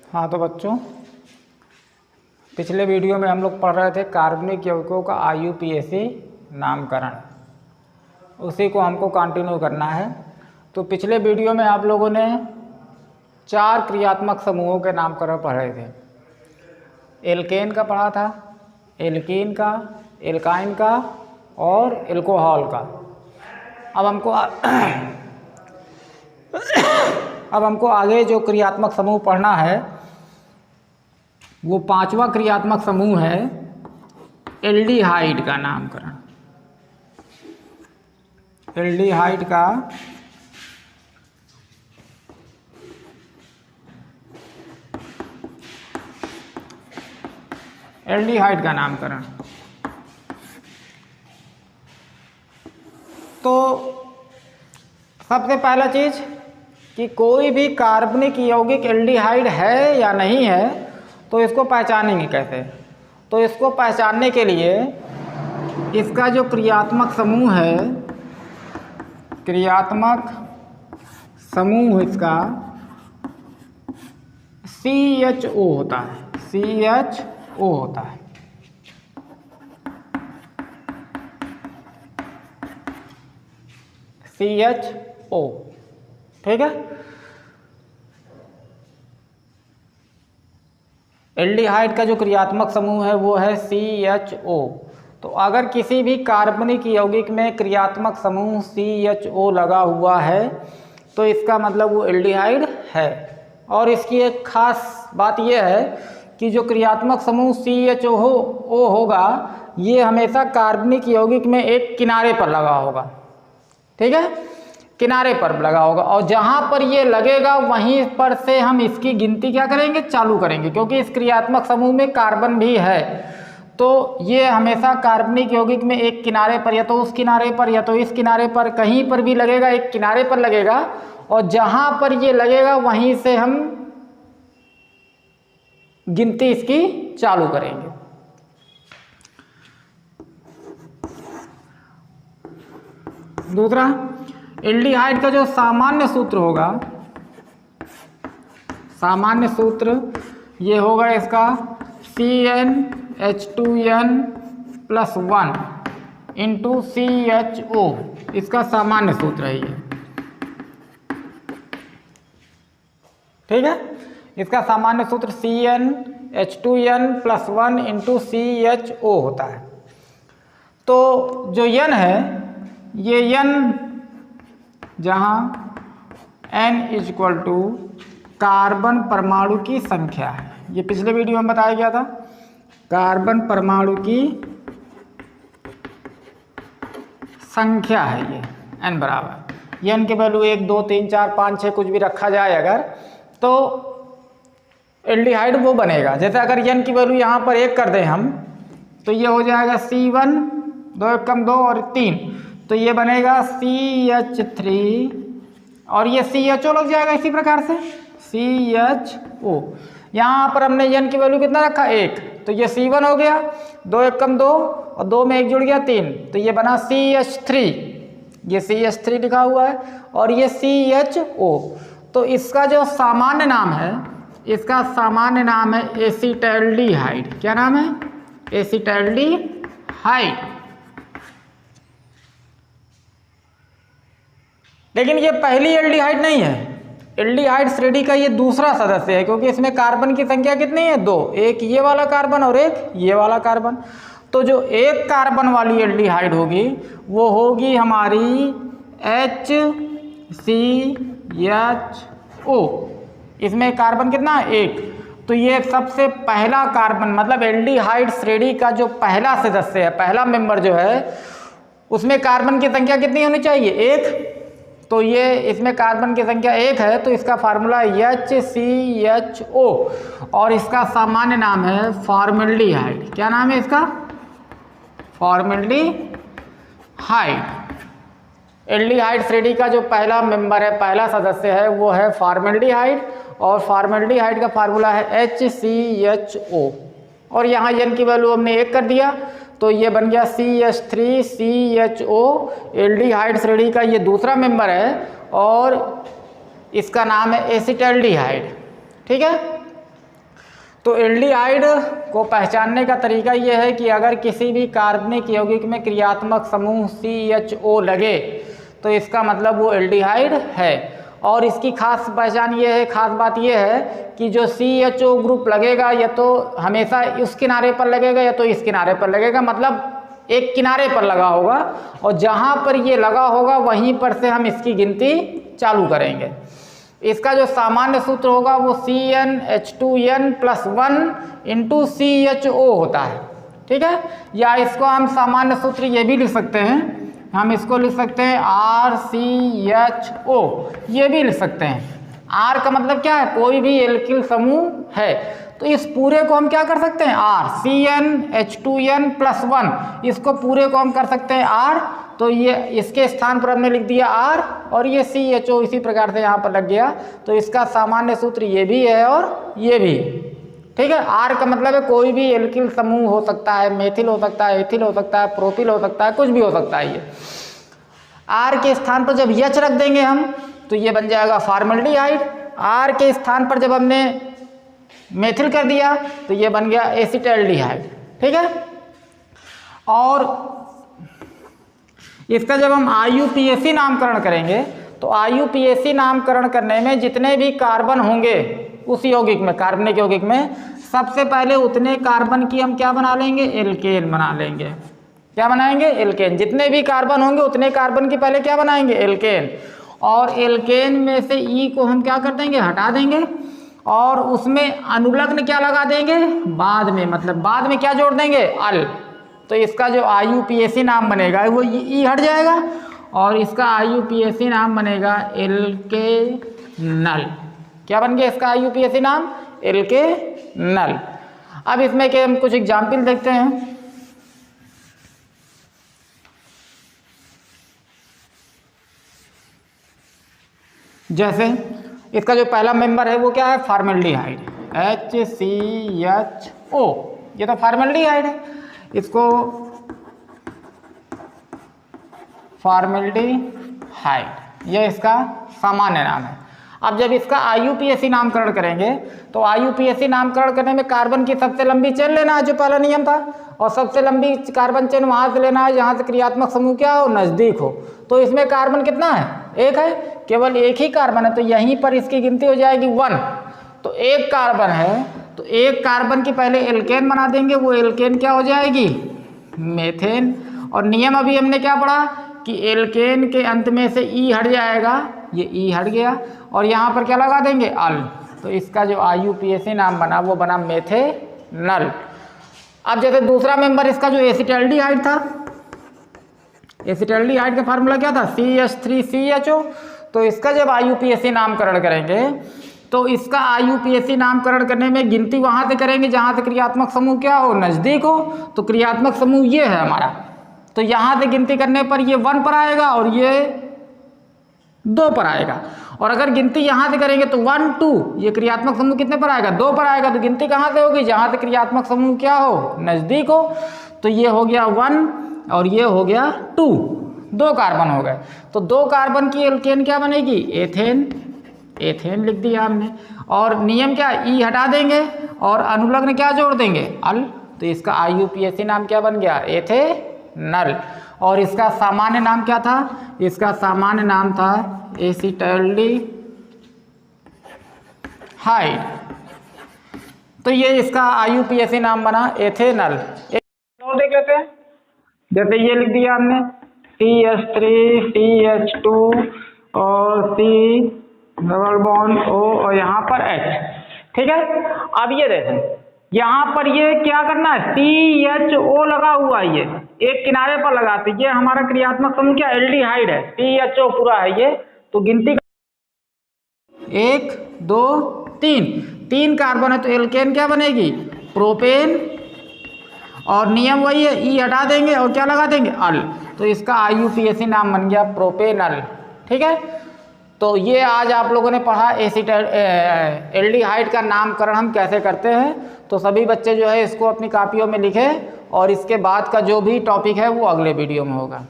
हाँ तो बच्चों, पिछले वीडियो में हम लोग पढ़ रहे थे कार्बनिक यौगिकों का IUPAC नामकरण। उसी को हमको कंटिन्यू करना है। तो पिछले वीडियो में आप लोगों ने 4 क्रियात्मक समूहों के नामकरण पढ़े थे। एल्केन का पढ़ा था, एल्कीन का, एल्काइन का और एल्कोहल का। अब हमको आगे जो क्रियात्मक समूह पढ़ना है वो 5वां क्रियात्मक समूह है एल्डिहाइड का नामकरण। एल्डिहाइड का नामकरण। तो सबसे पहला चीज कि कोई भी कार्बनिक यौगिक एल्डिहाइड है या नहीं है तो इसको पहचानेंगे कैसे। तो इसको पहचानने के लिए इसका जो क्रियात्मक समूह है, क्रियात्मक समूह इसका CHO होता है, CHO होता है। CHO, ठीक है। एल्डिहाइड का जो क्रियात्मक समूह है वो है CHO। तो अगर किसी भी कार्बनिक यौगिक में क्रियात्मक समूह CHO लगा हुआ है तो इसका मतलब वो एल्डिहाइड है। और इसकी एक खास बात यह है कि जो क्रियात्मक समूह CHO होगा ये हमेशा कार्बनिक यौगिक में एक किनारे पर लगा होगा, ठीक है, किनारे पर लगा होगा। और जहाँ पर ये लगेगा वहीं पर से हम इसकी गिनती क्या करेंगे, चालू करेंगे, क्योंकि इस क्रियात्मक समूह में कार्बन भी है। तो ये हमेशा कार्बनिक यौगिक में एक किनारे पर, या तो उस किनारे पर या तो इस किनारे पर, कहीं पर भी लगेगा, एक किनारे पर लगेगा। और जहाँ पर ये लगेगा वहीं से हम गिनती इसकी चालू करेंगे। दूसरा, एल्डिहाइड का जो सामान्य सूत्र होगा, सामान्य सूत्र ये होगा इसका CnH2n+1 इंटू CHO। इसका सामान्य सूत्र है ये, ठीक है। इसका सामान्य सूत्र CnH2n+1 इंटू CHO होता है। तो जो n है ये n जहाँ n = कार्बन परमाणु की संख्या है। ये पिछले वीडियो में बताया गया था। कार्बन परमाणु की संख्या है ये n बराबर। n के वैल्यू 1 2 3 4 5 6 कुछ भी रखा जाए अगर, तो एल्डिहाइड वो बनेगा। जैसे अगर n की वैल्यू यहाँ पर 1 कर दें हम तो ये हो जाएगा C1, 2 1 2 और 3, तो ये बनेगा CH3 और ये CHO लग जाएगा इसी प्रकार से CHO। यहाँ पर हमने n की वैल्यू कितना रखा, 1, तो ये C1 हो गया, 2 1 2 और 2 में 1 जुड़ गया 3, तो ये बना CH3। ये CH3 लिखा हुआ है और ये CHO। तो इसका जो सामान्य नाम है, इसका सामान्य नाम है एसिटैल्डिहाइड। क्या नाम है, एसिटैल्डिहाइड। लेकिन ये पहली एल्डिहाइड नहीं है। एल्डिहाइड श्रेणी का ये दूसरा सदस्य है, क्योंकि इसमें कार्बन की संख्या कितनी है, 2, एक ये वाला कार्बन और एक ये वाला कार्बन। तो जो एक कार्बन वाली एल्डिहाइड होगी वो होगी हमारी HCHO। इसमें कार्बन कितना है, 1। तो ये सबसे पहला कार्बन, मतलब एल्डिहाइड श्रेणी का जो पहला सदस्य है, पहला मेंबर जो है, उसमें कार्बन की संख्या कितनी होनी चाहिए, 1। तो ये इसमें कार्बन की संख्या 1 है, तो इसका फार्मूला HCHO और इसका सामान्य नाम है फॉर्मल्डिहाइड। क्या नाम है इसका, फॉर्मल्डिहाइड। एल्डिहाइड श्रेणी का जो पहला मेंबर है, पहला सदस्य है, वो है फॉर्मल्डिहाइड और फॉर्मल्डिहाइड का फार्मूला है HCHO। और यहाँ n की वैल्यू हमने 1 कर दिया तो ये बन गया CH3CHO। एल्डिहाइड श्रेणी का ये दूसरा मेंबर है और इसका नाम है एसिटैल्डिहाइड। ठीक है, तो एल्डिहाइड को पहचानने का तरीका ये है कि अगर किसी भी कार्बनिक यौगिक में क्रियात्मक समूह CHO लगे तो इसका मतलब वो एल्डिहाइड है। और इसकी खास पहचान ये है, खास बात ये है कि जो CHO ग्रुप लगेगा या तो हमेशा उस किनारे पर लगेगा या तो इस किनारे पर लगेगा, मतलब एक किनारे पर लगा होगा, और जहाँ पर ये लगा होगा वहीं पर से हम इसकी गिनती चालू करेंगे। इसका जो सामान्य सूत्र होगा वो CnH2n+1 × CHO होता है, ठीक है। या इसको हम सामान्य सूत्र ये भी लिख सकते हैं, हम इसको लिख सकते हैं RCHO, ये भी लिख सकते हैं। R का मतलब क्या है, कोई भी एल्किल समूह है, तो इस पूरे को हम क्या कर सकते हैं R, CnH2n+1, इसको पूरे को हम कर सकते हैं R, तो ये इसके स्थान पर हमने लिख दिया R, और ये CHO इसी प्रकार से यहाँ पर लग गया। तो इसका सामान्य सूत्र ये भी है और ये भी, ठीक है। R का मतलब है कोई भी एल्किल समूह हो सकता है, मेथिल हो सकता है, एथिल हो सकता है, प्रोपिल हो सकता है, कुछ भी हो सकता है। ये R के स्थान पर जब H रख देंगे हम तो ये बन जाएगा फॉर्मल्डिहाइड। R के स्थान पर जब हमने मेथिल कर दिया तो ये बन गया एसिटाल्डिहाइड, ठीक है। और इसका जब हम IUPAC नामकरण करेंगे तो IUPAC नामकरण करने में जितने भी कार्बन होंगे उस यौगिक में, कार्बनिक यौगिक में, सबसे पहले उतने कार्बन की हम क्या बना लेंगे, एल्केन बना लेंगे। क्या बनाएंगे, एल्केन। जितने भी कार्बन होंगे उतने कार्बन की पहले क्या बनाएंगे, एल्केन। और एल्केन में से E को हम क्या कर देंगे, हटा देंगे, और उसमें अनुलग्न क्या लगा देंगे बाद में, मतलब बाद में क्या जोड़ देंगे, अल। तो इसका जो IUPAC नाम बनेगा वो E हट जाएगा, और इसका IUPAC नाम बनेगा एल्केनल। क्या बन गया इसका IUPAC नाम, एल्केनल। अब इसमें के हम कुछ एग्जाम्पल देखते हैं। जैसे इसका जो पहला मेंबर है वो क्या है, फॉर्मल्डिहाइड, HCHO, ये तो फॉर्मल्डिहाइड है, इसको फॉर्मल्डिहाइड, ये इसका सामान्य नाम है। अब जब इसका IUPAC नामकरण करेंगे तो IUPAC नामकरण करने में कार्बन की सबसे लंबी चेन लेना है, जो पहला नियम था, और सबसे लंबी कार्बन चेन वहां से लेना है जहां से क्रियात्मक समूह क्या हो, नजदीक हो। तो इसमें कार्बन कितना है, एक है, केवल एक ही कार्बन है, तो यहीं पर इसकी गिनती हो जाएगी 1। तो एक कार्बन है तो एक कार्बन की पहले एल्केन बना देंगे, वो एल्केन क्या हो जाएगी, मेथेन। और नियम अभी हमने क्या पढ़ा कि एल्केन के अंत में से E हट जाएगा, ये E हट गया, और यहाँ पर क्या लगा देंगे, अल। तो इसका जो IUPAC नाम बना वो बना मेथेनल। अब जैसे दूसरा मेंबर इसका जो एसिटाल्डिहाइड था, एसिटाल्डिहाइड का फार्मूला क्या था, CH3CHO। तो इसका जब IUPAC नामकरण करेंगे तो इसका IUPAC नामकरण करने में गिनती वहां से करेंगे जहां से क्रियात्मक समूह क्या हो, नजदीक हो। तो क्रियात्मक समूह ये है हमारा, तो यहां से गिनती करने पर ये 1 पर आएगा और ये 2 पर आएगा। और अगर गिनती यहां से करेंगे तो 1 2, ये क्रियात्मक समूह कितने पर आएगा, 2 पर आएगा। तो गिनती कहां से होगी, जहां से क्रियात्मक समूह क्या हो, नजदीक हो। तो ये हो गया 1 और ये हो गया 2, 2 कार्बन हो गए। तो 2 कार्बन की एल्केन क्या बनेगी, एथेन, एथेन लिख दिया हमने। और नियम क्या, E हटा देंगे और अनुलग्न क्या जोड़ देंगे, अल। तो इसका IUPAC नाम क्या बन गया, एथेनल। और इसका सामान्य नाम क्या था, इसका सामान्य नाम था एसिटाल्डिहाइड। तो ये इसका IUPAC नाम बना एथेनल। देख लेते हैं, जैसे ये लिख दिया हमने CH3 CH2 और C डबल बॉन्ड O और यहाँ पर H, ठीक है। अब ये देखें यहाँ पर ये क्या करना है, CHO लगा हुआ है, ये एक किनारे पर लगाते, ये हमारा क्रियात्मक समूह क्या, एल्डिहाइड है, CHO पूरा है ये। तो गिनती 1 2 3 कार्बन है, तो एल्केन क्या बनेगी, प्रोपेन। और नियम वही है, E हटा देंगे और क्या लगा देंगे, अल। तो इसका IUPAC नाम बन गया प्रोपेनल, ठीक है। तो ये आज आप लोगों ने पढ़ा एल्डिहाइड का नामकरण हम कैसे करते हैं। तो सभी बच्चे जो है इसको अपनी कॉपियों में लिखें, और इसके बाद का जो भी टॉपिक है वो अगले वीडियो में होगा।